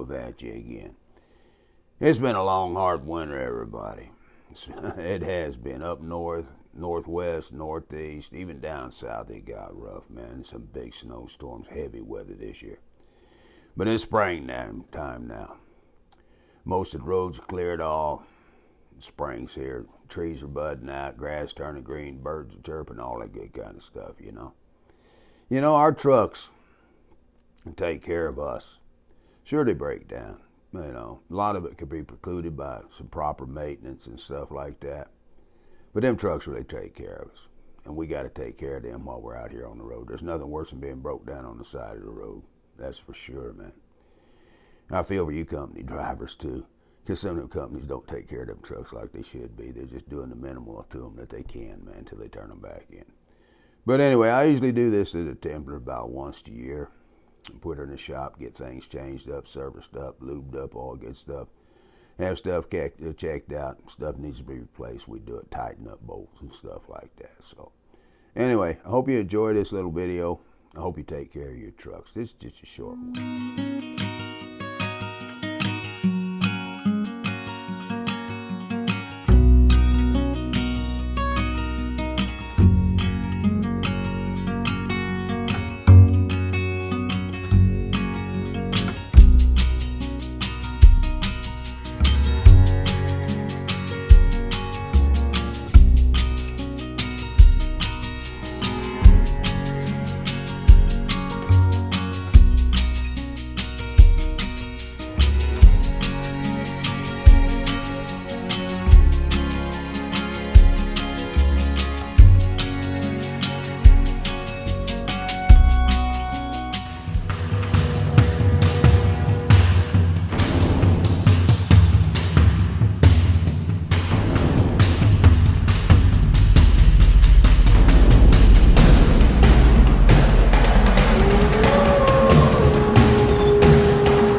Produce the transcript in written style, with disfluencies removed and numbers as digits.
Wolf at you again. It's been a long, hard winter, everybody. It has been up north, northwest, northeast, even down south. It got rough, man. Some big snowstorms, heavy weather this year. But it's spring time now. Most of the roads are cleared off. Spring's here. Trees are budding out, grass turning green, birds are chirping, all that good kind of stuff. Our trucks take care of us. Sure, they break down. A lot of it could be precluded by some proper maintenance and stuff like that. But them trucks really take care of us. And we got to take care of them while we're out here on the road. There's nothing worse than being broke down on the side of the road. That's for sure, man. I feel for you company drivers, too. Because some of them companies don't take care of them trucks like they should be. They're just doing the minimal to them that they can, man, until they turn them back in. But anyway, I usually do this at a Templar about once a year. Put her in the shop, get things changed up, serviced up, lubed up, all good stuff. Have stuff checked out, stuff needs to be replaced. We do it, tighten up bolts and stuff like that. So anyway, I hope you enjoy this little video. I hope you take care of your trucks. This is just a short one.